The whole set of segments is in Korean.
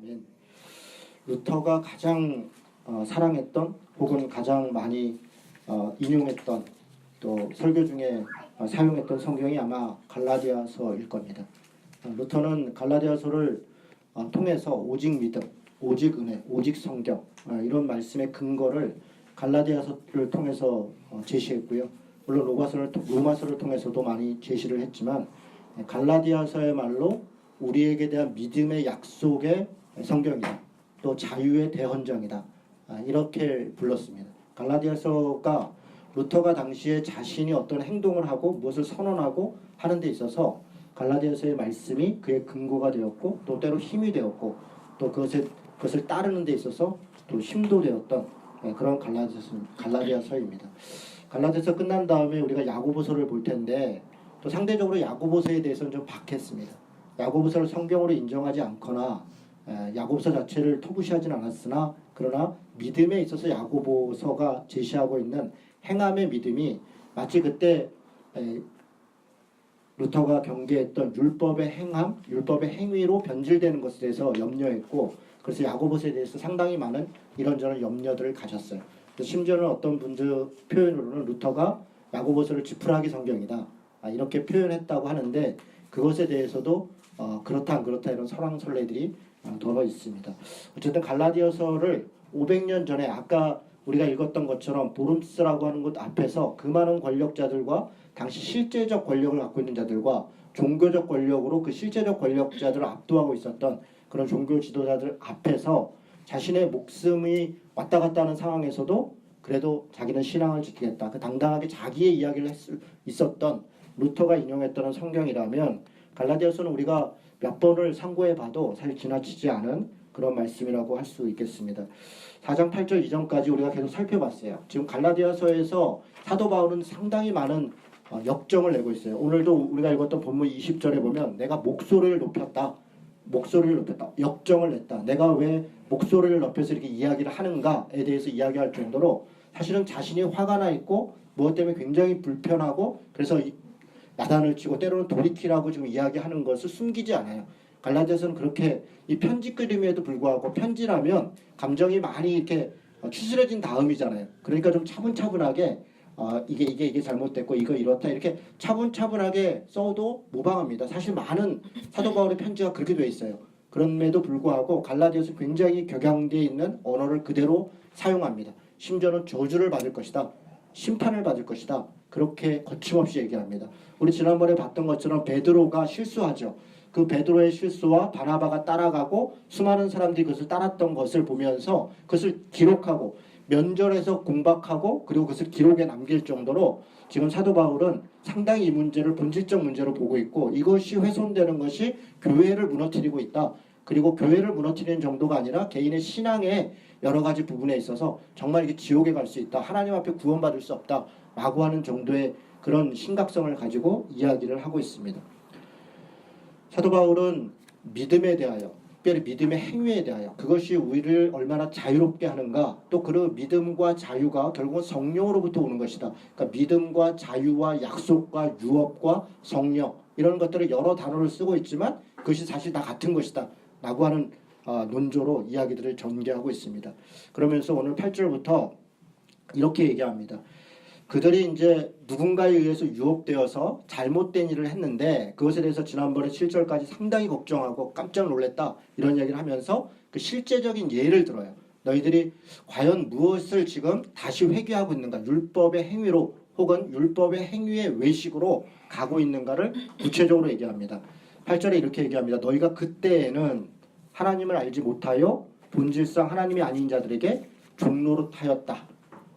아멘. 루터가 가장 사랑했던 혹은 가장 많이 인용했던 또 설교 중에 사용했던 성경이 아마 갈라디아서일 겁니다. 루터는 갈라디아서를 통해서 오직 믿음, 오직 은혜, 오직 성경 이런 말씀의 근거를 갈라디아서를 통해서 제시했고요. 물론 로마서를 통해서도 많이 제시를 했지만 갈라디아서야말로 우리에게 대한 믿음의 약속의 성경이다. 또 자유의 대헌정이다. 이렇게 불렀습니다. 갈라디아서가 루터가 당시에 자신이 어떤 행동을 하고 무엇을 선언하고 하는 데 있어서 갈라디아서의 말씀이 그의 근거가 되었고 또 때로 힘이 되었고 또 그것을 따르는 데 있어서 또 힘도 되었던 그런 갈라디아서입니다. 갈라디아서 끝난 다음에 우리가 야고보서를 볼 텐데 또 상대적으로 야고보서에 대해서는 좀 박했습니다. 야고보서를 성경으로 인정하지 않거나 야고보서 자체를 터부시하진 않았으나 그러나 믿음에 있어서 야고보서가 제시하고 있는 행함의 믿음이 마치 그때 루터가 경계했던 율법의 행함, 율법의 행위로 변질되는 것에 대해서 염려했고 그래서 야고보서에 대해서 상당히 많은 이런저런 염려들을 가졌어요. 심지어는 어떤 분들 표현으로는 루터가 야고보서를 지푸라기 성경이다 이렇게 표현했다고 하는데 그것에 대해서도 그렇다 안 그렇다 이런 설왕설래들이 더러 있습니다. 어쨌든 갈라디아서를 500년 전에 아까 우리가 읽었던 것처럼 보름스라고 하는 곳 앞에서 그 많은 권력자들과 당시 실제적 권력을 갖고 있는 자들과 종교적 권력으로 그 실제적 권력자들을 압도하고 있었던 그런 종교 지도자들 앞에서 자신의 목숨이 왔다 갔다 하는 상황에서도 그래도 자기는 신앙을 지키겠다. 그 당당하게 자기의 이야기를 있었던 루터가 인용했던 성경이라면 갈라디아서는 우리가 몇 번을 상고해 봐도 사실 지나치지 않은 그런 말씀이라고 할 수 있겠습니다. 4장 8절 이전까지 우리가 계속 살펴봤어요. 지금 갈라디아서에서 사도 바울은 상당히 많은 역정을 내고 있어요. 오늘도 우리가 읽었던 본문 20절에 보면 내가 목소리를 높였다. 역정을 냈다. 내가 왜 목소리를 높여서 이렇게 이야기를 하는가에 대해서 이야기할 정도로 사실은 자신이 화가 나 있고 무엇 때문에 굉장히 불편하고 그래서 야단을 치고 때로는 돌이키라고 지금 이야기하는 것을 숨기지 않아요. 갈라디아서는 그렇게 이 편지글임에도 불구하고 편지라면 감정이 많이 이렇게 추스려진 다음이잖아요. 그러니까 좀 차분차분하게 이게 잘못됐고 이거 이렇다 이렇게 차분차분하게 써도 무방합니다. 사실 많은 사도 바울의 편지가 그렇게 돼 있어요. 그럼에도 불구하고 갈라디아서 굉장히 격양되어 있는 언어를 그대로 사용합니다. 심지어는 저주를 받을 것이다. 심판을 받을 것이다. 그렇게 거침없이 얘기합니다. 우리 지난번에 봤던 것처럼 베드로가 실수하죠. 그 베드로의 실수와 바나바가 따라가고 수많은 사람들이 그것을 따랐던 것을 보면서 그것을 기록하고 면전에서 공박하고 그리고 그것을 기록에 남길 정도로 지금 사도 바울은 상당히 이 문제를 본질적 문제로 보고 있고 이것이 훼손되는 것이 교회를 무너뜨리고 있다. 그리고 교회를 무너뜨리는 정도가 아니라 개인의 신앙의 여러 가지 부분에 있어서 정말 이게 지옥에 갈 수 있다. 하나님 앞에 구원받을 수 없다. 라고 하는 정도의 그런 심각성을 가지고 이야기를 하고 있습니다. 사도 바울은 믿음에 대하여 특별히 믿음의 행위에 대하여 그것이 우리를 얼마나 자유롭게 하는가 또 그 믿음과 자유가 결국은 성령으로부터 오는 것이다. 그러니까 믿음과 자유와 약속과 유업과 성령 이런 것들을 여러 단어를 쓰고 있지만 그것이 사실 다 같은 것이다. 라고 하는 논조로 이야기들을 전개하고 있습니다. 그러면서 오늘 8절부터 이렇게 얘기합니다. 그들이 이제 누군가에 의해서 유혹되어서 잘못된 일을 했는데 그것에 대해서 지난번에 7절까지 상당히 걱정하고 깜짝 놀랐다 이런 이야기를 하면서 그 실제적인 예를 들어요. 너희들이 과연 무엇을 지금 다시 회귀하고 있는가 율법의 행위로 혹은 율법의 행위의 외식으로 가고 있는가를 구체적으로 얘기합니다. 8절에 이렇게 얘기합니다. 너희가 그때에는 하나님을 알지 못하여 본질상 하나님이 아닌 자들에게 종노릇하였다.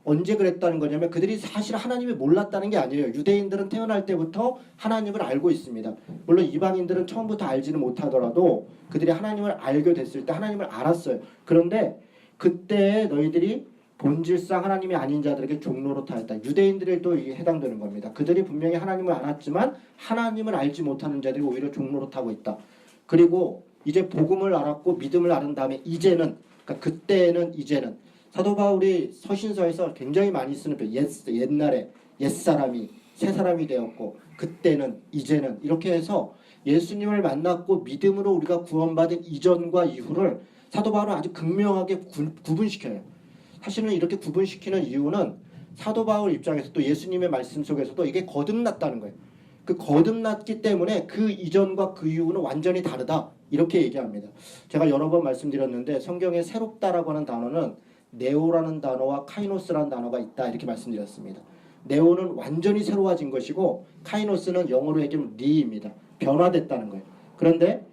언제 그랬다는 거냐면 그들이 사실 하나님을 몰랐다는 게 아니에요. 유대인들은 태어날 때부터 하나님을 알고 있습니다. 물론 이방인들은 처음부터 알지는 못하더라도 그들이 하나님을 알게 됐을 때 하나님을 알았어요. 그런데 그때 너희들이 본질상 하나님이 아닌 자들에게 종노릇하였다. 유대인들에 또 이게 해당되는 겁니다. 그들이 분명히 하나님을 알았지만 하나님을 알지 못하는 자들이 오히려 종노릇하고 있다. 그리고 이제 복음을 알았고 믿음을 알은 다음에 이제는 그러니까 그때는 이제는 사도 바울이 서신서에서 굉장히 많이 쓰는 표현 옛날에 옛사람이 새사람이 되었고 그때는 이제는 이렇게 해서 예수님을 만났고 믿음으로 우리가 구원받은 이전과 이후를 사도 바울은 아주 극명하게 구분시켜요. 사실은 이렇게 구분시키는 이유는 사도 바울 입장에서 또 예수님의 말씀 속에서도 이게 거듭났다는 거예요. 그 거듭났기 때문에 그 이전과 그 이후는 완전히 다르다 이렇게 얘기합니다. 제가 여러 번 말씀드렸는데 성경에 새롭다라고 하는 단어는 네오라는 단어와 카이노스라는 단어가 있다 이렇게 말씀드렸습니다. 네오는 완전히 새로워진 것이고 카이노스는 영어로 얘기하면 리입니다. 변화됐다는 거예요. 그런데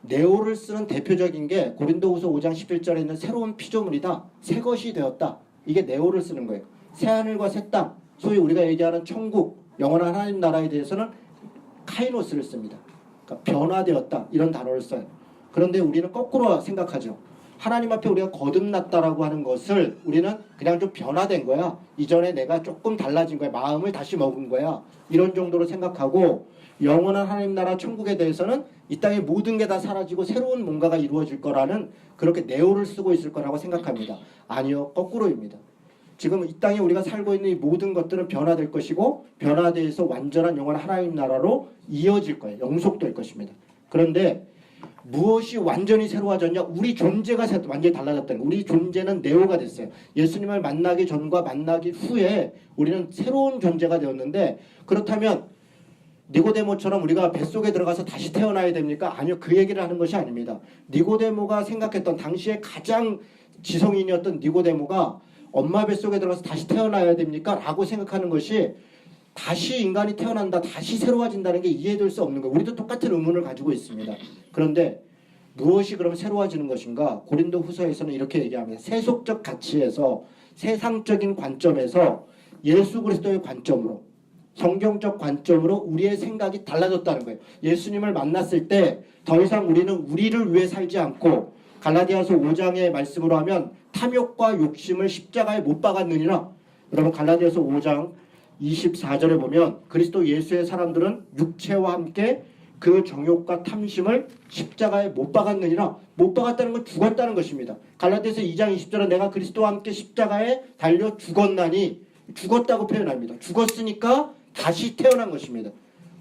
네오를 쓰는 대표적인 게 고린도후서 5장 11절에 있는 새로운 피조물이다. 새 것이 되었다. 이게 네오를 쓰는 거예요. 새 하늘과 새 땅, 소위 우리가 얘기하는 천국, 영원한 하나님 나라에 대해서는 카이노스를 씁니다. 그러니까 변화되었다 이런 단어를 써요. 그런데 우리는 거꾸로 생각하죠. 하나님 앞에 우리가 거듭났다라고 하는 것을 우리는 그냥 좀 변화된 거야. 이전에 내가 조금 달라진 거야. 마음을 다시 먹은 거야. 이런 정도로 생각하고 영원한 하나님 나라 천국에 대해서는 이 땅의 모든 게 다 사라지고 새로운 뭔가가 이루어질 거라는 그렇게 네오를 쓰고 있을 거라고 생각합니다. 아니요. 거꾸로입니다. 지금 이 땅에 우리가 살고 있는 이 모든 것들은 변화될 것이고 변화돼서 완전한 영원한 하나님 나라로 이어질 거예요. 영속될 것입니다. 그런데 무엇이 완전히 새로워졌냐? 우리 존재가 완전히 달라졌다는 거예요. 우리 존재는 네오가 됐어요. 예수님을 만나기 전과 만나기 후에 우리는 새로운 존재가 되었는데 그렇다면 니고데모처럼 우리가 뱃속에 들어가서 다시 태어나야 됩니까? 아니요. 그 얘기를 하는 것이 아닙니다. 니고데모가 생각했던 당시에 가장 지성인이었던 니고데모가 엄마 뱃속에 들어가서 다시 태어나야 됩니까? 라고 생각하는 것이 다시 인간이 태어난다, 다시 새로워진다는 게 이해될 수 없는 거예요. 우리도 똑같은 의문을 가지고 있습니다. 그런데 무엇이 그럼 새로워지는 것인가? 고린도 후서에서는 이렇게 얘기합니다. 세속적 가치에서 세상적인 관점에서 예수 그리스도의 관점으로 성경적 관점으로 우리의 생각이 달라졌다는 거예요. 예수님을 만났을 때 더 이상 우리는 우리를 위해 살지 않고 갈라디아서 5장의 말씀으로 하면 탐욕과 욕심을 십자가에 못 박았느니라. 여러분 갈라디아서 5장 24절에 보면 그리스도 예수의 사람들은 육체와 함께 그 정욕과 탐심을 십자가에 못 박았느니라. 못 박았다는 건 죽었다는 것입니다. 갈라디아서 2장 20절은 내가 그리스도와 함께 십자가에 달려 죽었나니 죽었다고 표현합니다. 죽었으니까 다시 태어난 것입니다.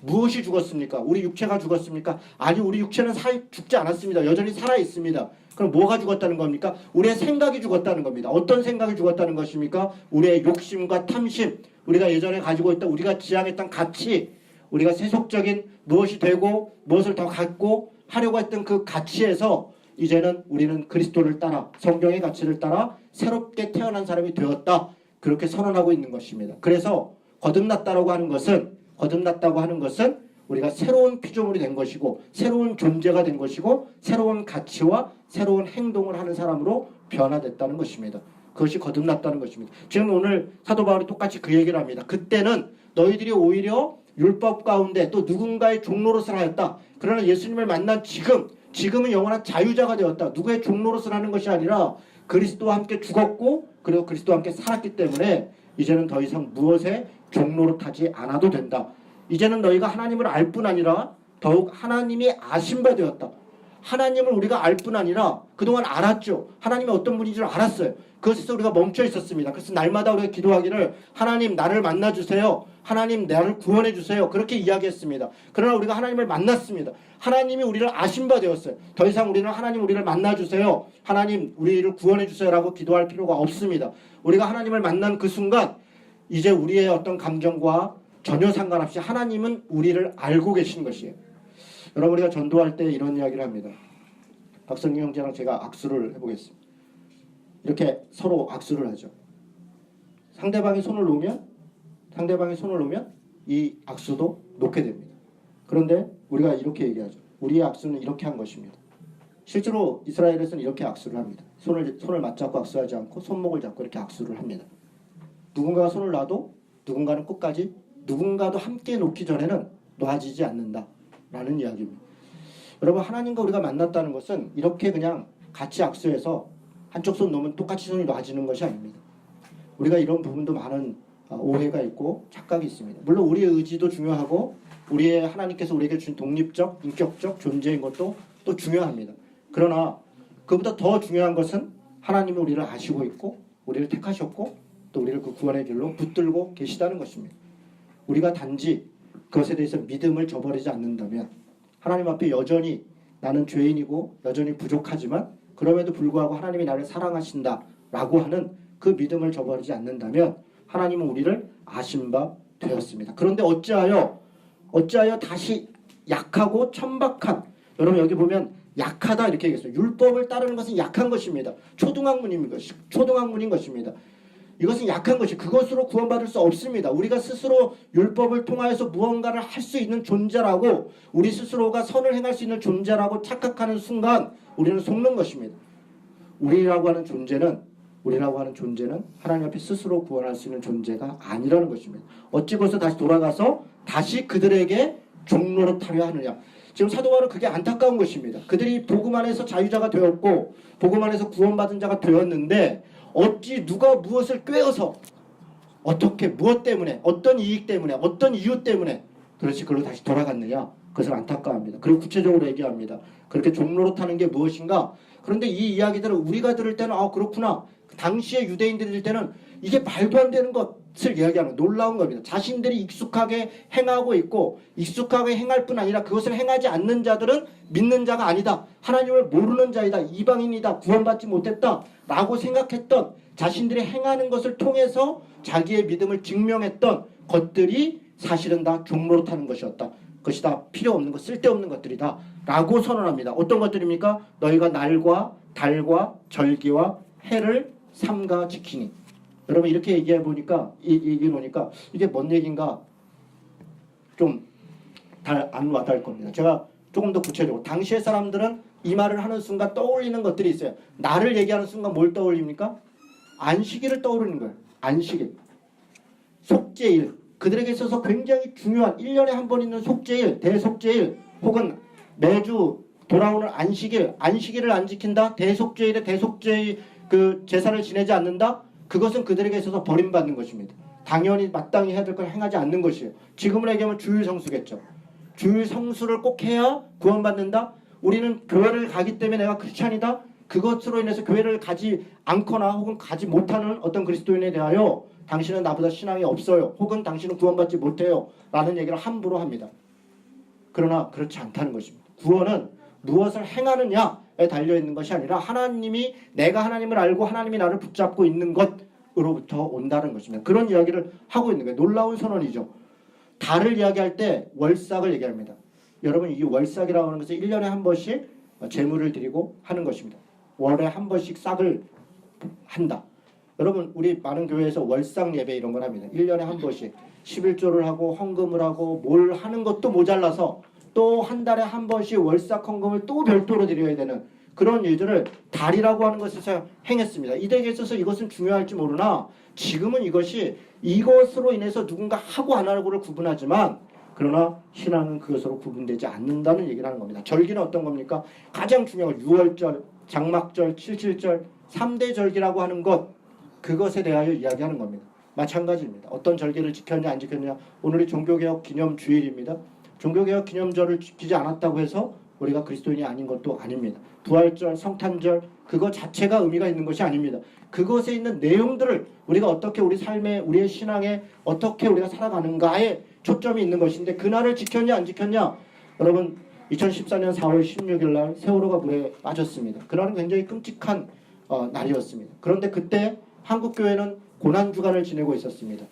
무엇이 죽었습니까? 우리 육체가 죽었습니까? 아니 우리 육체는 죽지 않았습니다. 여전히 살아있습니다. 그럼 뭐가 죽었다는 겁니까? 우리의 생각이 죽었다는 겁니다. 어떤 생각이 죽었다는 것입니까? 우리의 욕심과 탐심, 우리가 예전에 가지고 있던 우리가 지향했던 가치, 우리가 세속적인 무엇이 되고 무엇을 더 갖고 하려고 했던 그 가치에서 이제는 우리는 그리스도를 따라 성경의 가치를 따라 새롭게 태어난 사람이 되었다. 그렇게 선언하고 있는 것입니다. 그래서 거듭났다고 하는 것은 우리가 새로운 피조물이 된 것이고 새로운 존재가 된 것이고 새로운 가치와 새로운 행동을 하는 사람으로 변화됐다는 것입니다. 그것이 거듭났다는 것입니다. 지금 오늘 사도 바울이 똑같이 그 얘기를 합니다. 그때는 너희들이 오히려 율법 가운데 또 누군가의 종로로서 하였다. 그러나 예수님을 만난 지금은 영원한 자유자가 되었다. 누구의 종로로서 하는 것이 아니라 그리스도와 함께 죽었고 그리고 그리스도와 함께 살았기 때문에 이제는 더 이상 무엇에 종로로 타지 않아도 된다. 이제는 너희가 하나님을 알 뿐 아니라 더욱 하나님이 아신 바 되었다. 하나님을 우리가 알 뿐 아니라 그동안 알았죠. 하나님이 어떤 분인 줄 알았어요. 그것에서 우리가 멈춰 있었습니다. 그래서 날마다 우리가 기도하기를 하나님 나를 만나주세요. 하나님 나를 구원해 주세요. 그렇게 이야기했습니다. 그러나 우리가 하나님을 만났습니다. 하나님이 우리를 아신 바 되었어요. 더 이상 우리는 하나님 우리를 만나주세요. 하나님 우리를 구원해 주세요 라고 기도할 필요가 없습니다. 우리가 하나님을 만난 그 순간 이제 우리의 어떤 감정과 전혀 상관없이 하나님은 우리를 알고 계신 것이에요. 여러분 우리가 전도할 때 이런 이야기를 합니다. 박성규 형제랑 제가 악수를 해보겠습니다. 이렇게 서로 악수를 하죠. 상대방이 손을 놓으면 이 악수도 놓게 됩니다. 그런데 우리가 이렇게 얘기하죠. 우리의 악수는 이렇게 한 것입니다. 실제로 이스라엘에서는 이렇게 악수를 합니다. 손을 맞잡고 악수하지 않고 손목을 잡고 이렇게 악수를 합니다. 누군가가 손을 놔도 누군가는 끝까지 누군가도 함께 놓기 전에는 놔지지 않는다 라는 이야기입니다. 여러분 하나님과 우리가 만났다는 것은 이렇게 그냥 같이 악수해서 한쪽 손 놓으면 똑같이 손이 놔지는 것이 아닙니다. 우리가 이런 부분도 많은 오해가 있고 착각이 있습니다. 물론 우리의 의지도 중요하고 우리의 하나님께서 우리에게 준 독립적, 인격적 존재인 것도 또 중요합니다. 그러나 그보다 더 중요한 것은 하나님은 우리를 아시고 있고 우리를 택하셨고 또 우리를 그 구원의 길로 붙들고 계시다는 것입니다. 우리가 단지 그것에 대해서 믿음을 저버리지 않는다면 하나님 앞에 여전히 나는 죄인이고 여전히 부족하지만 그럼에도 불구하고 하나님이 나를 사랑하신다라고 하는 그 믿음을 저버리지 않는다면 하나님은 우리를 아신 바 되었습니다. 그런데 어찌하여 다시 약하고 천박한, 여러분 여기 보면 약하다 이렇게 얘기했어요. 율법을 따르는 것은 약한 것입니다. 초등학문인 것입니다. 이것은 약한 것이, 그것으로 구원받을 수 없습니다. 우리가 스스로 율법을 통하여서 무언가를 할 수 있는 존재라고, 우리 스스로가 선을 행할 수 있는 존재라고 착각하는 순간 우리는 속는 것입니다. 우리라고 하는 존재는 하나님 앞에 스스로 구원할 수 있는 존재가 아니라는 것입니다. 어찌 벌써 다시 돌아가서 다시 그들에게 종노릇하려 하느냐. 지금 사도 바울은 그게 안타까운 것입니다. 그들이 복음 안에서 자유자가 되었고 복음 안에서 구원받은 자가 되었는데 어찌 누가 무엇을 꾀어서 어떻게 무엇 때문에 어떤 이익 때문에 어떤 이유 때문에 그렇지 그걸로 다시 돌아갔느냐. 그것을 안타까워합니다. 그리고 구체적으로 얘기합니다. 그렇게 종노릇하는 게 무엇인가. 그런데 이 이야기들을 우리가 들을 때는 그렇구나. 당시에 유대인들이 들을 때는 이게 말도 안 되는 것을 이야기하는 놀라운 겁니다. 자신들이 익숙하게 행하고 있고 익숙하게 행할 뿐 아니라 그것을 행하지 않는 자들은 믿는 자가 아니다. 하나님을 모르는 자이다. 이방인이다. 구원받지 못했다. 라고 생각했던, 자신들이 행하는 것을 통해서 자기의 믿음을 증명했던 것들이 사실은 다 종노릇하는 것이었다. 그것이 다 필요 없는 것, 쓸데없는 것들이다. 라고 선언합니다. 어떤 것들입니까? 너희가 날과 달과 절기와 해를 삼가 지키니. 여러분 이렇게 얘기해 보니까 이게 뭔 얘기인가 좀 안 와닿을 겁니다. 제가 조금 더 구체적으로, 당시의 사람들은 이 말을 하는 순간 떠올리는 것들이 있어요. 나를 얘기하는 순간 뭘 떠올립니까? 안식일을 떠오르는 거예요. 안식일, 속죄일, 그들에게 있어서 굉장히 중요한 1년에 한 번 있는 속죄일, 대속죄일, 혹은 매주 돌아오는 안식일을 안 지킨다, 대속죄일에 대속죄의 그 제사를 지내지 않는다, 그것은 그들에게 있어서 버림받는 것입니다. 당연히 마땅히 해야 될 걸 행하지 않는 것이에요. 지금으로 얘기하면 주일 성수겠죠. 주일 성수를 꼭 해야 구원받는다. 우리는 교회를 가기 때문에 내가 크리스찬이다. 그것으로 인해서 교회를 가지 않거나 혹은 가지 못하는 어떤 그리스도인에 대하여 당신은 나보다 신앙이 없어요. 혹은 당신은 구원받지 못해요. 라는 얘기를 함부로 합니다. 그러나 그렇지 않다는 것입니다. 구원은 무엇을 행하느냐에 달려있는 것이 아니라 하나님이, 내가 하나님을 알고 하나님이 나를 붙잡고 있는 것으로부터 온다는 것입니다. 그런 이야기를 하고 있는 거예요. 놀라운 선언이죠. 달을 이야기할 때 월삭을 얘기합니다. 여러분 이 월삭이라고 하는 것은 1년에 한 번씩 제물을 드리고 하는 것입니다. 월에 한 번씩 싹을 한다. 여러분 우리 많은 교회에서 월삭 예배 이런 걸 합니다. 1년에 한 번씩 11조를 하고 헌금을 하고 뭘 하는 것도 모자라서 또 한 달에 한 번씩 월삭 헌금을 또 별도로 드려야 되는 그런 일들을 달이라고 하는 것에서 행했습니다. 이들에게 있어서 이것은 중요할지 모르나 지금은 이것으로 인해서 누군가 하고 안 하고를 구분하지만, 그러나 신앙은 그것으로 구분되지 않는다는 얘기를 하는 겁니다. 절기는 어떤 겁니까? 가장 중요한 6월절, 장막절, 77절, 3대 절기라고 하는 것, 그것에 대하여 이야기하는 겁니다. 마찬가지입니다. 어떤 절기를 지켰냐 안 지켰냐. 오늘이 종교개혁 기념 주일입니다. 종교개혁 기념절을 지키지 않았다고 해서 우리가 그리스도인이 아닌 것도 아닙니다. 부활절, 성탄절, 그거 자체가 의미가 있는 것이 아닙니다. 그것에 있는 내용들을 우리가 어떻게 우리 삶에, 우리의 신앙에 어떻게 우리가 살아가는가에 초점이 있는 것인데, 그날을 지켰냐 안 지켰냐. 여러분 2014년 4월 16일 날 세월호가 물에 빠졌습니다. 그날은 굉장히 끔찍한 날이었습니다. 그런데 그때 한국교회는 고난주간을 지내고 있었습니다.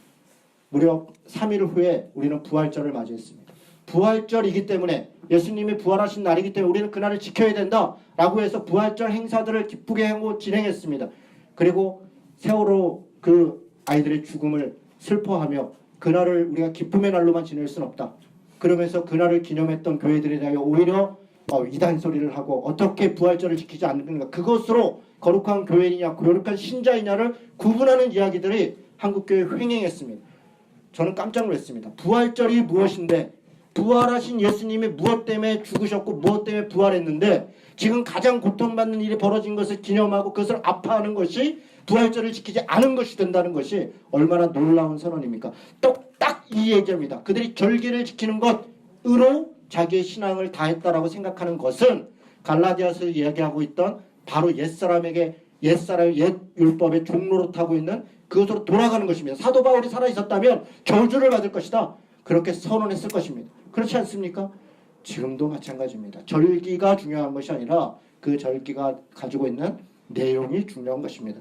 무려 3일 후에 우리는 부활절을 맞이했습니다. 부활절이기 때문에, 예수님이 부활하신 날이기 때문에 우리는 그날을 지켜야 된다라고 해서 부활절 행사들을 기쁘게 하고 진행했습니다. 그리고 세월호 그 아이들의 죽음을 슬퍼하며 그날을 우리가 기쁨의 날로만 지낼 수는 없다. 그러면서 그날을 기념했던 교회들에 대하여 오히려 이단 소리를 하고 어떻게 부활절을 지키지 않는가, 그것으로 거룩한 교회이냐 거룩한 신자이냐를 구분하는 이야기들이 한국교회에 횡행했습니다. 저는 깜짝 놀랐습니다. 부활절이 무엇인데, 부활하신 예수님이 무엇 때문에 죽으셨고 무엇 때문에 부활했는데, 지금 가장 고통받는 일이 벌어진 것을 기념하고 그것을 아파하는 것이 부활절을 지키지 않은 것이 된다는 것이 얼마나 놀라운 선언입니까? 딱 이 얘기입니다. 그들이 절기를 지키는 것으로 자기의 신앙을 다했다라고 생각하는 것은 갈라디아서 이야기하고 있던 바로 옛사람의 옛 율법의 종노릇하고 있는 그것으로 돌아가는 것입니다. 사도 바울이 살아있었다면 저주를 받을 것이다. 그렇게 선언했을 것입니다. 그렇지 않습니까? 지금도 마찬가지입니다. 절기가 중요한 것이 아니라 그 절기가 가지고 있는 내용이 중요한 것입니다.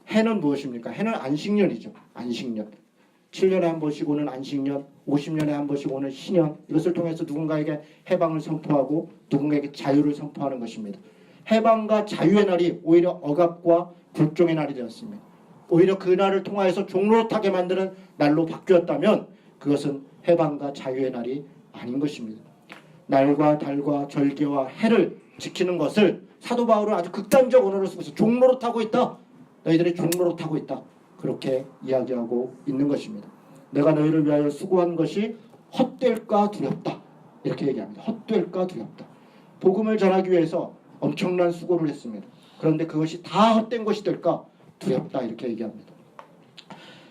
해는 무엇입니까? 해는 안식년이죠. 안식년. 7년에 한 번씩 오는 안식년, 50년에 한 번씩 오는 신년, 이것을 통해서 누군가에게 해방을 선포하고 누군가에게 자유를 선포하는 것입니다. 해방과 자유의 날이 오히려 억압과 불종의 날이 되었습니다. 오히려 그 날을 통하여서 종로릇하게 만드는 날로 바뀌었다면 그것은 해방과 자유의 날이 아닌 것입니다. 날과 달과 절기와 해를 지키는 것을 사도 바울은 아주 극단적 언어를 쓰면서 종로릇하고 있다. 너희들이 종로릇하고 있다. 그렇게 이야기하고 있는 것입니다. 내가 너희를 위하여 수고한 것이 헛될까 두렵다. 이렇게 얘기합니다. 헛될까 두렵다. 복음을 전하기 위해서 엄청난 수고를 했습니다. 그런데 그것이 다 헛된 것이 될까 두렵다. 이렇게 얘기합니다.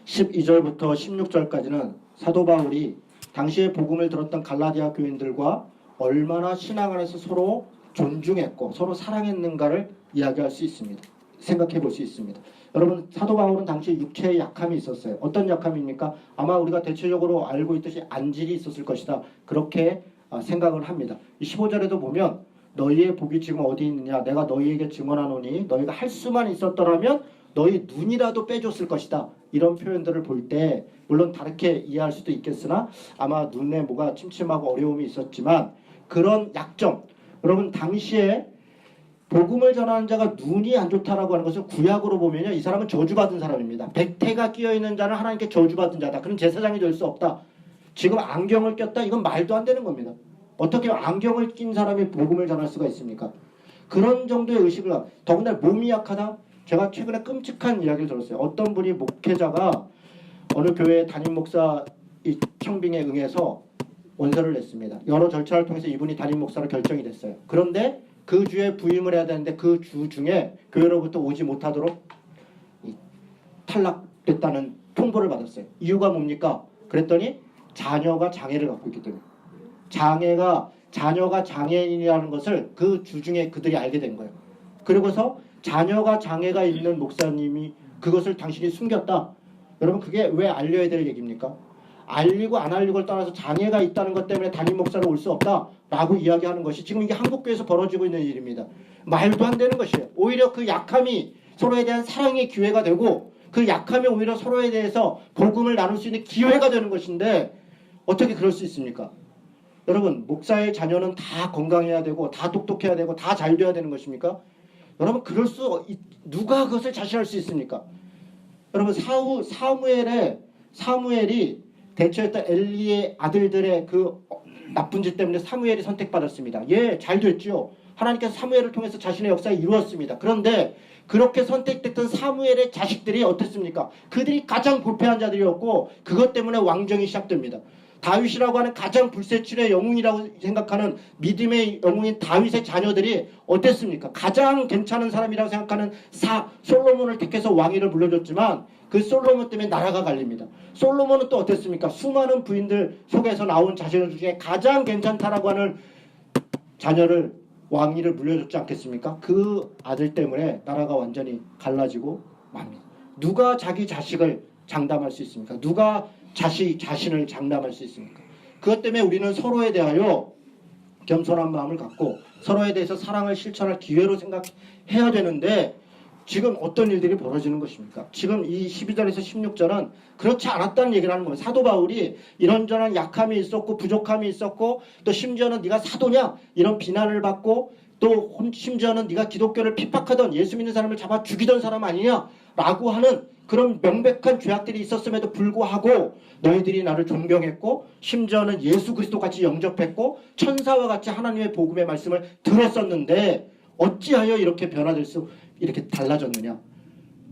12절부터 16절까지는 사도 바울이 당시에 복음을 들었던 갈라디아 교인들과 얼마나 신앙 안에서 서로 존중했고 서로 사랑했는가를 이야기할 수 있습니다. 생각해 볼 수 있습니다. 여러분, 사도 바울은 당시 육체의 약함이 있었어요. 어떤 약함입니까? 아마 우리가 대체적으로 알고 있듯이 안질이 있었을 것이다. 그렇게 생각을 합니다. 15절에도 보면 너희의 복이 지금 어디 있느냐? 내가 너희에게 증언하노니 너희가 할 수만 있었더라면 너희 눈이라도 빼줬을 것이다. 이런 표현들을 볼 때 물론 다르게 이해할 수도 있겠으나 아마 눈에 뭐가 침침하고 어려움이 있었지만 그런 약점, 여러분 당시에 복음을 전하는 자가 눈이 안 좋다라고 하는 것은 구약으로 보면요, 이 사람은 저주받은 사람입니다. 백태가 끼어있는 자는 하나님께 저주받은 자다. 그런 제사장이 될 수 없다. 지금 안경을 꼈다. 이건 말도 안 되는 겁니다. 어떻게 안경을 낀 사람이 복음을 전할 수가 있습니까? 그런 정도의 의식을, 더군다나 몸이 약하다. 제가 최근에 끔찍한 이야기를 들었어요. 어떤 분이 목회자가 어느 교회 담임 목사 이 청빙에 응해서 원서를 냈습니다. 여러 절차를 통해서 이분이 담임 목사로 결정이 됐어요. 그런데 그 주에 부임을 해야 되는데 그 주 중에 교회로부터 오지 못하도록 탈락됐다는 통보를 받았어요. 이유가 뭡니까? 그랬더니 자녀가 장애를 갖고 있기 때문에. 자녀가 장애인이라는 것을 그 주 중에 그들이 알게 된 거예요. 그리고서 자녀가 장애가 있는 목사님이 그것을 당신이 숨겼다. 여러분, 그게 왜 알려야 될 얘기입니까? 알리고 안 알리고를 떠나서 장애가 있다는 것 때문에 담임 목사로 올 수 없다라고 이야기하는 것이 지금 이게 한국교회에서 벌어지고 있는 일입니다. 말도 안 되는 것이에요. 오히려 그 약함이 서로에 대한 사랑의 기회가 되고 그 약함이 오히려 서로에 대해서 복음을 나눌 수 있는 기회가 되는 것인데 어떻게 그럴 수 있습니까? 여러분, 목사의 자녀는 다 건강해야 되고 다 똑똑해야 되고 다 잘 돼야 되는 것입니까? 여러분, 누가 그것을 자신할 수 있습니까? 여러분, 사무엘이 대처했던 엘리의 아들들의 그 나쁜 짓 때문에 사무엘이 선택받았습니다. 예, 잘 됐죠. 하나님께서 사무엘을 통해서 자신의 역사를 이루었습니다. 그런데 그렇게 선택됐던 사무엘의 자식들이 어땠습니까? 그들이 가장 부패한 자들이었고 그것 때문에 왕정이 시작됩니다. 다윗이라고 하는 가장 불세출의 영웅이라고 생각하는 믿음의 영웅인 다윗의 자녀들이 어땠습니까? 가장 괜찮은 사람이라고 생각하는 솔로몬을 택해서 왕위를 물려줬지만 그 솔로몬 때문에 나라가 갈립니다. 솔로몬은 또 어땠습니까? 수많은 부인들 속에서 나온 자신들 중에 가장 괜찮다라고 하는 자녀를 왕위를 물려줬지 않겠습니까? 그 아들 때문에 나라가 완전히 갈라지고 맙니다. 누가 자기 자식을 장담할 수 있습니까? 누가 자신을 장담할 수 있습니까? 그것 때문에 우리는 서로에 대하여 겸손한 마음을 갖고 서로에 대해서 사랑을 실천할 기회로 생각해야 되는데 지금 어떤 일들이 벌어지는 것입니까? 지금 이 12절에서 16절은 그렇지 않았다는 얘기를 하는 거예요. 사도 바울이 이런저런 약함이 있었고 부족함이 있었고 또 심지어는 네가 사도냐? 이런 비난을 받고 또 심지어는 네가 기독교를 핍박하던 예수 믿는 사람을 잡아 죽이던 사람 아니냐? 라고 하는 그런 명백한 죄악들이 있었음에도 불구하고 너희들이 나를 존경했고 심지어는 예수 그리스도 같이 영접했고 천사와 같이 하나님의 복음의 말씀을 들었었는데 어찌하여 이렇게 이렇게 달라졌느냐,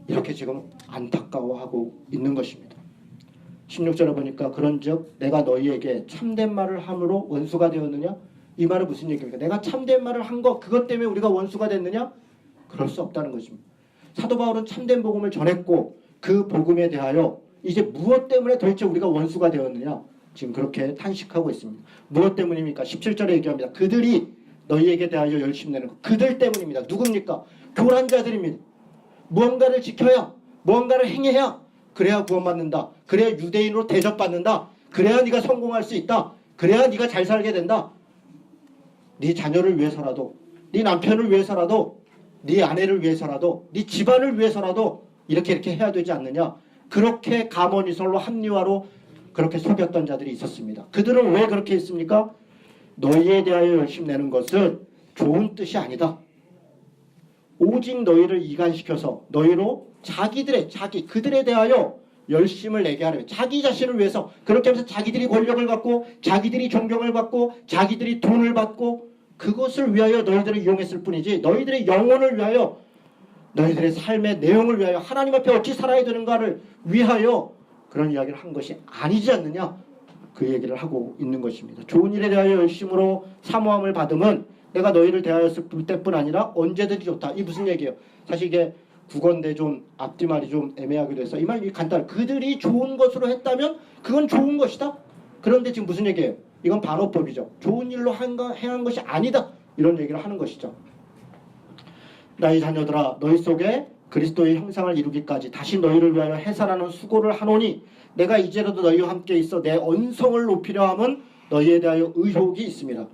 이렇게 지금 안타까워하고 있는 것입니다. 16절에 보니까 그런즉 내가 너희에게 참된 말을 함으로 원수가 되었느냐? 이 말은 무슨 얘기입니까? 내가 참된 말을 한 거 그것 때문에 우리가 원수가 됐느냐? 그럴 수 없다는 것입니다. 사도 바울은 참된 복음을 전했고 그 복음에 대하여 이제 무엇 때문에 도대체 우리가 원수가 되었느냐? 지금 그렇게 탄식하고 있습니다. 무엇 때문입니까? 17절에 얘기합니다. 그들이 너희에게 대하여 열심히 내는 것. 그들 때문입니다. 누굽니까? 교란자들입니다. 무언가를 지켜야, 무언가를 행해야 그래야 구원받는다. 그래야 유대인으로 대접받는다. 그래야 네가 성공할 수 있다. 그래야 네가 잘 살게 된다. 네 자녀를 위해서라도, 네 남편을 위해서라도, 네 아내를 위해서라도, 네 집안을 위해서라도 이렇게 해야 되지 않느냐. 그렇게 감언이설로 합리화로 그렇게 속였던 자들이 있었습니다. 그들은 왜 그렇게 했습니까? 너희에 대하여 열심 내는 것은 좋은 뜻이 아니다. 오직 너희를 이간시켜서 너희로 그들에 대하여 열심을 내게 하려, 자기 자신을 위해서 그렇게 하면서 자기들이 권력을 갖고 자기들이 존경을 받고 자기들이 돈을 받고 그것을 위하여 너희들을 이용했을 뿐이지, 너희들의 영혼을 위하여, 너희들의 삶의 내용을 위하여, 하나님 앞에 어찌 살아야 되는가를 위하여 그런 이야기를 한 것이 아니지 않느냐, 그 얘기를 하고 있는 것입니다. 좋은 일에 대하여 열심으로 사모함을 받음은 내가 너희를 대하였을 때뿐 아니라 언제든지 좋다. 이 무슨 얘기예요? 사실 이게 국어인데 좀 앞뒤말이 좀 애매하기도 해서 이 말이 간단해. 그들이 좋은 것으로 했다면 그건 좋은 것이다. 그런데 지금 무슨 얘기예요? 이건 반어법이죠. 좋은 일로 행한 것이 아니다. 이런 얘기를 하는 것이죠. 나의 자녀들아, 너희 속에 그리스도의 형상을 이루기까지 다시 너희를 위하여 해산하는 수고를 하노니 내가 이제라도 너희와 함께 있어 내 언성을 높이려 함은 너희에 대하여 의혹이 있습니다.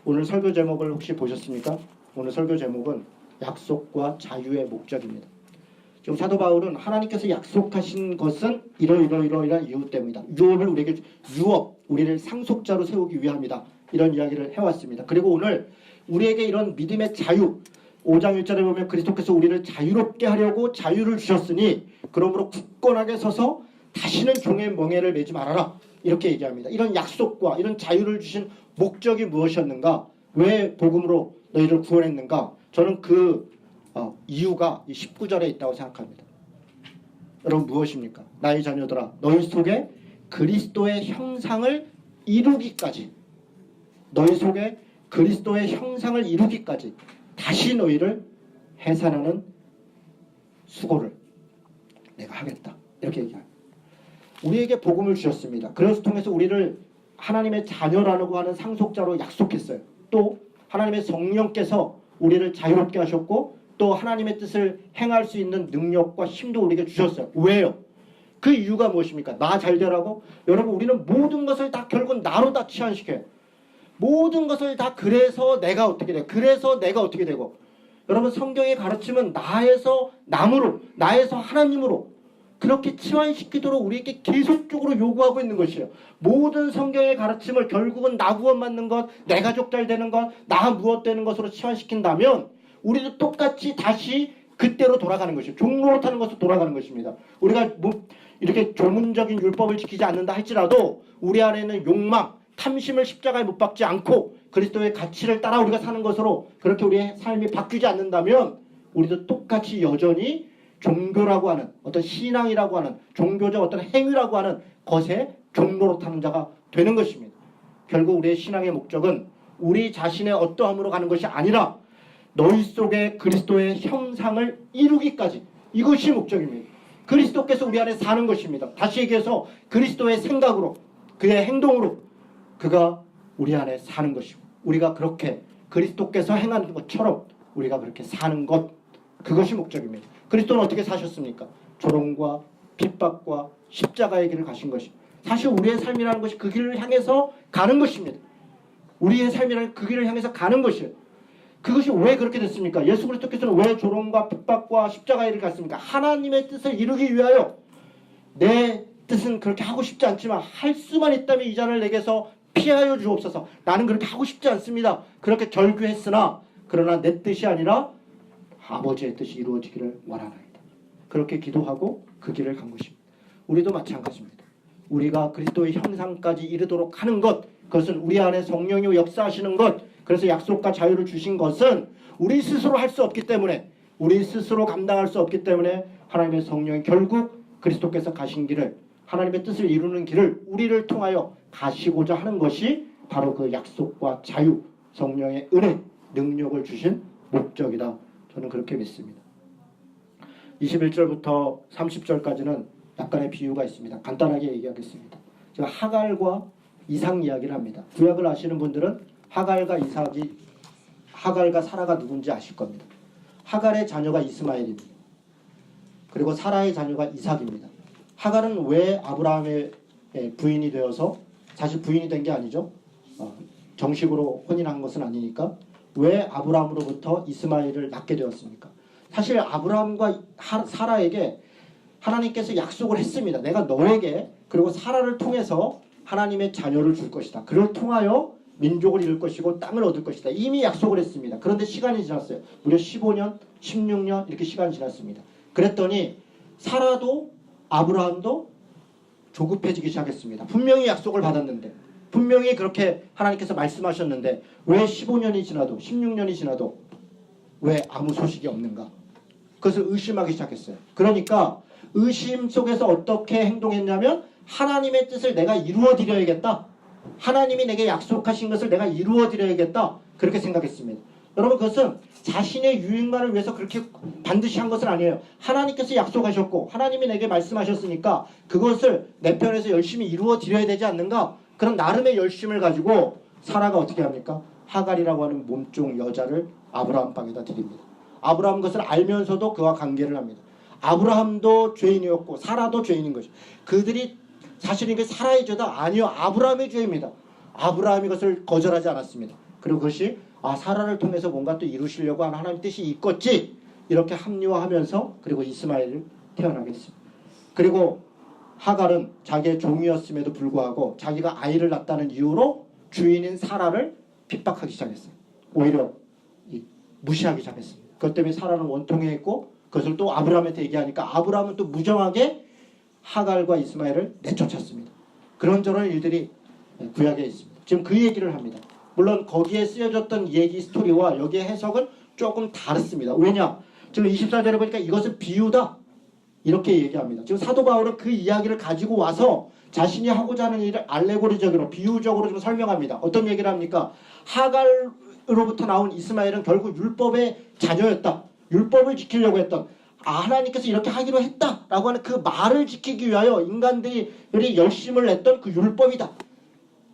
오늘 설교 제목을 혹시 보셨습니까? 오늘 설교 제목은 약속과 자유의 목적입니다. 지금 사도 바울은 하나님께서 약속하신 것은 이러이러한 이유 때문이다. 유업을 우리에게 우리를 상속자로 세우기 위함이다. 이런 이야기를 해왔습니다. 그리고 오늘 우리에게 이런 믿음의 자유, 5장 1절에 보면 그리스도께서 우리를 자유롭게 하려고 자유를 주셨으니 그러므로 굳건하게 서서 다시는 종의 멍에를 매지 말아라. 이렇게 얘기합니다. 이런 약속과 이런 자유를 주신 목적이 무엇이었는가? 왜 복음으로 너희를 구원했는가? 저는 그 이유가 19절에 있다고 생각합니다. 여러분 무엇입니까? 나의 자녀들아, 너희 속에 그리스도의 형상을 이루기까지, 너희 속에 그리스도의 형상을 이루기까지 다시 너희를 해산하는 수고를 내가 하겠다. 이렇게 얘기합니다. 우리에게 복음을 주셨습니다. 그것을 통해서 우리를 하나님의 자녀라고 하는 상속자로 약속했어요. 또 하나님의 성령께서 우리를 자유롭게 하셨고 또 하나님의 뜻을 행할 수 있는 능력과 힘도 우리에게 주셨어요. 왜요? 그 이유가 무엇입니까? 나 잘 되라고? 여러분, 우리는 모든 것을 다 결국 나로 다 치환시켜요. 모든 것을 다 그래서 내가 어떻게 되고, 그래서 내가 어떻게 되고. 여러분, 성경의 가르침은 나에서 남으로, 나에서 하나님으로 그렇게 치환시키도록 우리에게 계속적으로 요구하고 있는 것이에요. 모든 성경의 가르침을 결국은 나 구원받는 것, 내 가족 잘 되는 것, 나 무엇 되는 것으로 치환시킨다면 우리도 똑같이 다시 그때로 돌아가는 것이에요. 종로릇하는 것으로 돌아가는 것입니다. 우리가 뭐 이렇게 조문적인 율법을 지키지 않는다 할지라도 우리 안에는 욕망, 탐심을 십자가에 못 박지 않고 그리스도의 가치를 따라 우리가 사는 것으로 그렇게 우리의 삶이 바뀌지 않는다면 우리도 똑같이 여전히 종교라고 하는 어떤 신앙이라고 하는 종교적 어떤 행위라고 하는 것에 종노릇하는 자가 되는 것입니다. 결국 우리의 신앙의 목적은 우리 자신의 어떠함으로 가는 것이 아니라 너희 속에 그리스도의 형상을 이루기까지, 이것이 목적입니다. 그리스도께서 우리 안에 사는 것입니다. 다시 얘기해서 그리스도의 생각으로, 그의 행동으로 그가 우리 안에 사는 것입니다. 우리가 그렇게 그리스도께서 행하는 것처럼 우리가 그렇게 사는 것, 그것이 목적입니다. 그리스도는 어떻게 사셨습니까? 조롱과 핍박과 십자가의 길을 가신 것입니다. 사실 우리의 삶이라는 것이 그 길을 향해서 가는 것입니다. 우리의 삶이라는 그 길을 향해서 가는 것이에요. 그것이 왜 그렇게 됐습니까? 예수 그리스도께서는 왜 조롱과 핍박과 십자가의 길을 갔습니까? 하나님의 뜻을 이루기 위하여. 내 뜻은 그렇게 하고 싶지 않지만 할 수만 있다면 이 잔을 내게서 피하여 주옵소서. 나는 그렇게 하고 싶지 않습니다. 그렇게 절규했으나 그러나 내 뜻이 아니라 아버지의 뜻이 이루어지기를 원하나이다. 그렇게 기도하고 그 길을 간 것입니다. 우리도 마찬가지입니다. 우리가 그리스도의 형상까지 이르도록 하는 것, 그것은 우리 안에 성령이 역사하시는 것, 그래서 약속과 자유를 주신 것은 우리 스스로 할 수 없기 때문에, 우리 스스로 감당할 수 없기 때문에 하나님의 성령이 결국 그리스도께서 가신 길을, 하나님의 뜻을 이루는 길을 우리를 통하여 가시고자 하는 것이 바로 그 약속과 자유, 성령의 은혜, 능력을 주신 목적이다. 저는 그렇게 믿습니다. 21절부터 30절까지는 약간의 비유가 있습니다. 간단하게 얘기하겠습니다. 제가 하갈과 이삭 이야기를 합니다. 구약을 아시는 분들은 하갈과 사라가 누군지 아실 겁니다. 하갈의 자녀가 이스마엘입니다. 그리고 사라의 자녀가 이삭입니다. 하갈은 왜 아브라함의 부인이 되어서, 사실 부인이 된 게 아니죠. 정식으로 혼인한 것은 아니니까 왜 아브라함으로부터 이스마엘을 낳게 되었습니까? 사실 아브라함과 사라에게 하나님께서 약속을 했습니다. 내가 너에게 그리고 사라를 통해서 하나님의 자녀를 줄 것이다. 그를 통하여 민족을 이룰 것이고 땅을 얻을 것이다. 이미 약속을 했습니다. 그런데 시간이 지났어요. 무려 15년, 16년 이렇게 시간이 지났습니다. 그랬더니 사라도 아브라함도 조급해지기 시작했습니다. 분명히 약속을 받았는데, 분명히 그렇게 하나님께서 말씀하셨는데 왜 15년이 지나도 16년이 지나도 왜 아무 소식이 없는가? 그것을 의심하기 시작했어요. 그러니까 의심 속에서 어떻게 행동했냐면 하나님의 뜻을 내가 이루어드려야겠다. 하나님이 내게 약속하신 것을 내가 이루어드려야겠다. 그렇게 생각했습니다. 여러분, 그것은 자신의 유익만을 위해서 그렇게 반드시 한 것은 아니에요. 하나님께서 약속하셨고 하나님이 내게 말씀하셨으니까 그것을 내 편에서 열심히 이루어드려야 되지 않는가? 그런 나름의 열심을 가지고 사라가 어떻게 합니까? 하갈이라고 하는 몸종 여자를 아브라함 방에다 드립니다. 아브라함은 그것을 알면서도 그와 관계를 합니다. 아브라함도 죄인이었고 사라도 죄인인 것이죠. 그들이 사실은 이게 사라의 죄다? 아니요, 아브라함의 죄입니다. 아브라함이 그것을 거절하지 않았습니다. 그리고 그것이 사라를 통해서 뭔가 또 이루시려고 하는 하나님의 뜻이 있겠지, 이렇게 합리화하면서 그리고 이스마엘을 태어나게 했습니다. 그리고 하갈은 자기의 종이었음에도 불구하고 자기가 아이를 낳았다는 이유로 주인인 사라를 핍박하기 시작했어요. 오히려 무시하기 시작했습니다. 그것 때문에 사라는 원통해했고 그것을 또 아브라함한테 얘기하니까 아브라함은 또 무정하게 하갈과 이스마엘을 내쫓았습니다. 그런저런 일들이 구약에 있습니다. 지금 그 얘기를 합니다. 물론 거기에 쓰여졌던 얘기 스토리와 여기의 해석은 조금 다릅니다. 왜냐? 지금 24절에 보니까 이것은 비유다, 이렇게 얘기합니다. 지금 사도 바울은 그 이야기를 가지고 와서 자신이 하고자 하는 일을 알레고리적으로 비유적으로 좀 설명합니다. 어떤 얘기를 합니까? 하갈로부터 나온 이스마엘은 결국 율법의 자녀였다. 율법을 지키려고 했던, 하나님께서 이렇게 하기로 했다라고 하는 그 말을 지키기 위하여 인간들이 열심을 냈던 그 율법이다.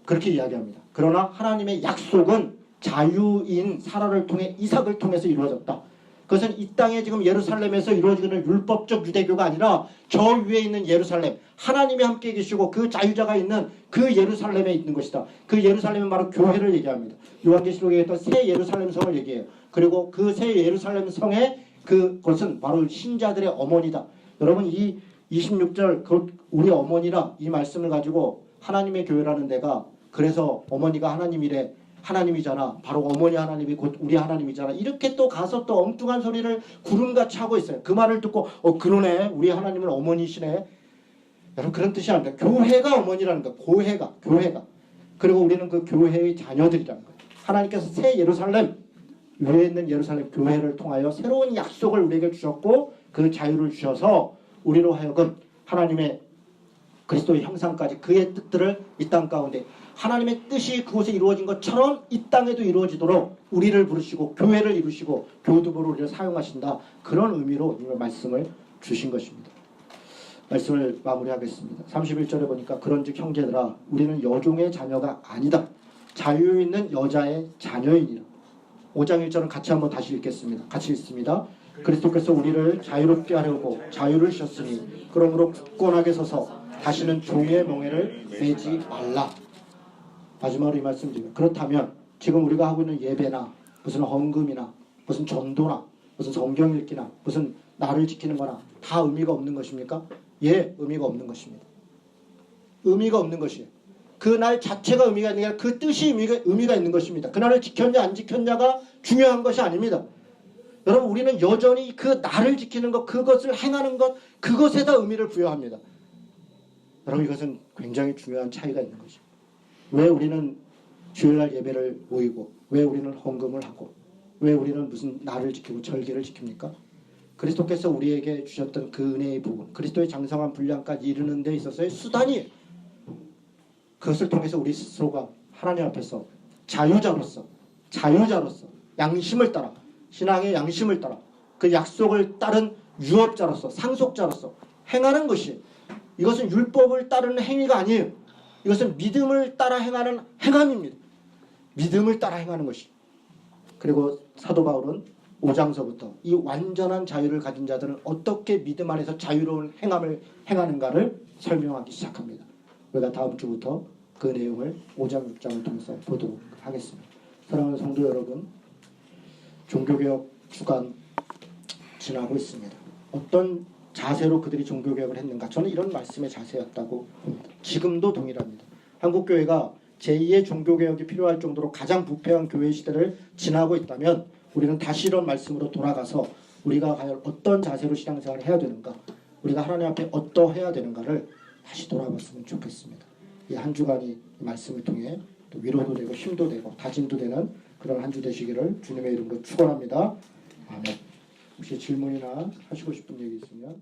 그렇게 이야기합니다. 그러나 하나님의 약속은 자유인 사라를 통해 이삭을 통해서 이루어졌다. 그것은 이 땅에 지금 예루살렘에서 이루어지는 율법적 유대교가 아니라 저 위에 있는 예루살렘, 하나님이 함께 계시고 그 자유자가 있는 그 예루살렘에 있는 것이다. 그 예루살렘은 바로 교회를 얘기합니다. 요한계시록에 있던 새 예루살렘 성을 얘기해요. 그리고 그 새 예루살렘 성의 그것은 바로 신자들의 어머니다. 여러분, 이 26절 우리 어머니라 이 말씀을 가지고 하나님의 교회라는 데가, 그래서 어머니가 하나님이래, 하나님이잖아, 바로 어머니 하나님이 곧 우리 하나님이잖아, 이렇게 또 가서 또 엉뚱한 소리를 구름같이 하고 있어요. 그 말을 듣고 그러네, 우리 하나님은 어머니시네. 여러분, 그런 뜻이 아닙니다. 교회가 어머니라는 거예요. 교회가. 그리고 우리는 그 교회의 자녀들이라는 거예요. 하나님께서 새 예루살렘, 위에 있는 예루살렘 교회를 통하여 새로운 약속을 우리에게 주셨고 그 자유를 주셔서 우리로 하여금 하나님의 그리스도의 형상까지 그의 뜻들을 이 땅 가운데 하나님의 뜻이 그곳에 이루어진 것처럼 이 땅에도 이루어지도록 우리를 부르시고 교회를 이루시고 교두보로 우리를 사용하신다. 그런 의미로 이 말씀을 주신 것입니다. 말씀을 마무리하겠습니다. 31절에 보니까 그런즉 형제들아 우리는 여종의 자녀가 아니다. 자유 있는 여자의 자녀이니라. 5장 1절은 같이 한번 다시 읽겠습니다. 같이 읽습니다. 그리스도께서 우리를 자유롭게 하려고 자유를 주셨으니 그러므로 굳건하게 서서 다시는 종의 멍에를 매지 말라. 마지막으로 이 말씀 드립니다. 그렇다면 지금 우리가 하고 있는 예배나 무슨 헌금이나 무슨 전도나 무슨 성경 읽기나 무슨 나를 지키는 거나 다 의미가 없는 것입니까? 예, 의미가 없는 것입니다. 의미가 없는 것이에요. 그 날 자체가 의미가 있는 게 아니라 그 뜻이 의미가 있는 것입니다. 그날을 지켰냐 안 지켰냐가 중요한 것이 아닙니다. 여러분, 우리는 여전히 그 날을 지키는 것, 그것을 행하는 것, 그것에다 의미를 부여합니다. 여러분, 이것은 굉장히 중요한 차이가 있는 것입니다. 왜 우리는 주일날 예배를 모이고, 왜 우리는 헌금을 하고, 왜 우리는 무슨 날을 지키고 절기를 지킵니까? 그리스도께서 우리에게 주셨던 그 은혜의 부분, 그리스도의 장성한 분량까지 이르는 데 있어서의 수단이에요. 그것을 통해서 우리 스스로가 하나님 앞에서 자유자로서 양심을 따라, 신앙의 양심을 따라 그 약속을 따른 유업자로서 상속자로서 행하는 것이, 이것은 율법을 따르는 행위가 아니에요. 이것은 믿음을 따라 행하는 행함입니다. 믿음을 따라 행하는 것이. 그리고 사도 바울은 5장서부터 이 완전한 자유를 가진 자들은 어떻게 믿음 안에서 자유로운 행함을 행하는가를 설명하기 시작합니다. 우리가 다음 주부터 그 내용을 5장 6장을 통해서 보도록 하겠습니다. 사랑하는 성도 여러분, 종교개혁 주간 지나고 있습니다. 어떤 자세로 그들이 종교개혁을 했는가? 저는 이런 말씀의 자세였다고 봅니다. 지금도 동일합니다. 한국교회가 제2의 종교개혁이 필요할 정도로 가장 부패한 교회 시대를 지나고 있다면 우리는 다시 이런 말씀으로 돌아가서 우리가 과연 어떤 자세로 신앙생활을 해야 되는가, 우리가 하나님 앞에 어떠해야 되는가를 다시 돌아봤으면 좋겠습니다. 이 한 주간이 이 말씀을 통해 또 위로도 되고 힘도 되고 다짐도 되는 그런 한 주 되시기를 주님의 이름으로 축원합니다. 아멘. 혹시 질문이나 하시고 싶은 얘기 있으면